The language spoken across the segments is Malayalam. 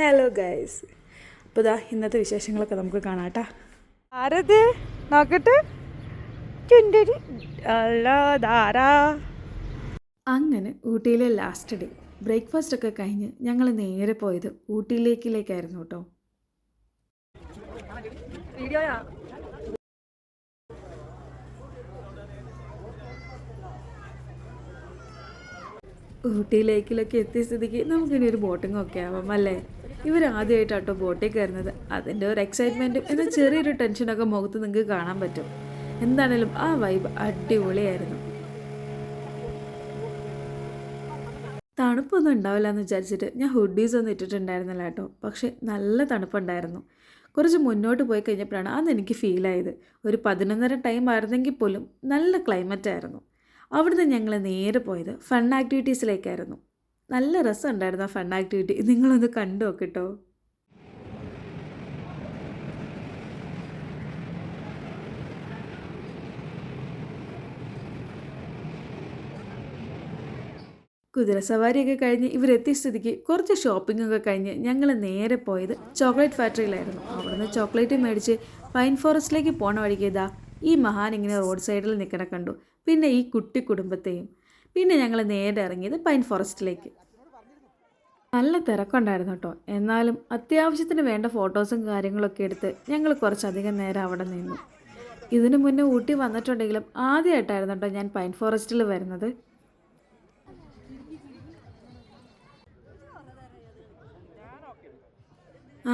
ഹലോ ഗൈസ്, അപ്പോൾ ഇതാ ഇന്നത്തെ വിശേഷങ്ങളൊക്കെ നമുക്ക് കാണാം കേട്ടോ. ആരത് നോക്കട്ടെ, അല്ലാതാരാ. അങ്ങനെ ഊട്ടിയിലെ ലാസ്റ്റ് ഡേ ബ്രേക്ക്ഫാസ്റ്റ് ഒക്കെ കഴിഞ്ഞ് ഞങ്ങൾ നേരെ പോയത് ഊട്ടിയിലേക്കായിരുന്നു കേട്ടോ. ഊട്ടിയിലേക്കിലൊക്കെ എത്തിയ സ്ഥിതിക്ക് നമുക്കിനി ഒരു ബോട്ടിംഗ് ഒക്കെ ആവാം അല്ലേ. ഇവരാദ്യമായിട്ടാട്ടോ ബോട്ടിൽ കയറുന്നത്. അതിൻ്റെ ഒരു എക്സൈറ്റ്മെൻറ്റും എന്നാൽ ചെറിയൊരു ടെൻഷനൊക്കെ മുഖത്ത് നിങ്ങൾക്ക് കാണാൻ പറ്റും. എന്താണേലും ആ വൈബ് അടിപൊളിയായിരുന്നു. തണുപ്പൊന്നും ഉണ്ടാവില്ല എന്ന് വിചാരിച്ചിട്ട് ഞാൻ ഹുഡീസ് ഒന്നും ഇട്ടിട്ടുണ്ടായിരുന്നില്ല കേട്ടോ. പക്ഷേ നല്ല തണുപ്പുണ്ടായിരുന്നു. കുറച്ച് മുന്നോട്ട് പോയി കഴിഞ്ഞപ്പോഴാണ് അന്ന് എനിക്ക് ഫീലായത്. ഒരു 11:30 ടൈം ആയിരുന്നെങ്കിൽ പോലും നല്ല ക്ലൈമറ്റ് ആയിരുന്നു. അവിടുന്ന് ഞങ്ങൾ നേരെ പോയത് ഫൺ ആക്ടിവിറ്റീസിലേക്കായിരുന്നു. നല്ല രസമുണ്ടായിരുന്നു ആ ഫൺ ആക്ടിവിറ്റി. നിങ്ങളൊന്ന് കണ്ടു നോക്കിട്ടോ. കുതിരസവാരിയൊക്കെ കഴിഞ്ഞ് ഇവരെത്തിയ സ്ഥിതിക്ക് കുറച്ച് ഷോപ്പിംഗ് ഒക്കെ കഴിഞ്ഞ് ഞങ്ങൾ നേരെ പോയത് ചോക്ലേറ്റ് ഫാക്ടറിയിലായിരുന്നു. അവിടുന്ന് ചോക്ലേറ്റ് മേടിച്ച് പൈൻ ഫോറസ്റ്റിലേക്ക് പോണ വഴിക്ക് ഇതാ ഈ മഹാൻ ഇങ്ങനെ റോഡ് സൈഡിൽ നിൽക്കണ കണ്ടു. പിന്നെ ഈ കുട്ടി കുടുംബത്തെയും. പിന്നെ ഞങ്ങൾ നേരെ ഇറങ്ങിയത് പൈൻ ഫോറസ്റ്റിലേക്ക്. നല്ല തിരക്കുണ്ടായിരുന്നു കേട്ടോ. എന്നാലും അത്യാവശ്യത്തിന് വേണ്ട ഫോട്ടോസും കാര്യങ്ങളൊക്കെ എടുത്ത് ഞങ്ങൾ കുറച്ചധികം നേരം അവിടെ നിന്നു. ഇതിനു മുന്നേ ഊട്ടി വന്നിട്ടുണ്ടെങ്കിലും ആദ്യമായിട്ടായിരുന്നു കേട്ടോ ഞാൻ പൈൻ ഫോറസ്റ്റിൽ വരുന്നത്.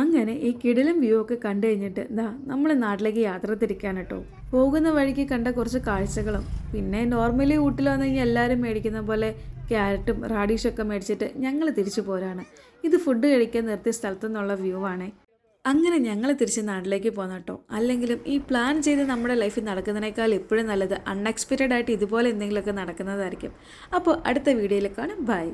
അങ്ങനെ ഈ കിടിലം വ്യൂ ഒക്കെ കണ്ടു കഴിഞ്ഞിട്ട് നമ്മൾ നാട്ടിലേക്ക് യാത്ര തിരിക്കാൻ കേട്ടോ. പോകുന്ന വഴിക്ക് കണ്ട കുറച്ച് കാഴ്ചകളും പിന്നെ നോർമലി ഊട്ടിൽ വന്നു കഴിഞ്ഞാൽ എല്ലാവരും മേടിക്കുന്ന പോലെ ക്യാരറ്റും റാഡീഷൊക്കെ മേടിച്ചിട്ട് ഞങ്ങൾ തിരിച്ചു പോരാണ്. ഇത് ഫുഡ് കഴിക്കാൻ നിർത്തിയ സ്ഥലത്തു നിന്നുള്ള വ്യൂ ആണേ. അങ്ങനെ ഞങ്ങൾ തിരിച്ച് നാട്ടിലേക്ക് പോന്നു കേട്ടോ. അല്ലെങ്കിലും ഈ പ്ലാൻ ചെയ്ത് നമ്മുടെ ലൈഫിൽ നടക്കുന്നതിനേക്കാൾ എപ്പോഴും നല്ലത് അൺഎക്സ്പെക്റ്റഡ് ആയിട്ട് ഇതുപോലെ എന്തെങ്കിലുമൊക്കെ നടക്കുന്നതായിരിക്കും. അപ്പോൾ അടുത്ത വീഡിയോയിൽ കാണാം. ബൈ.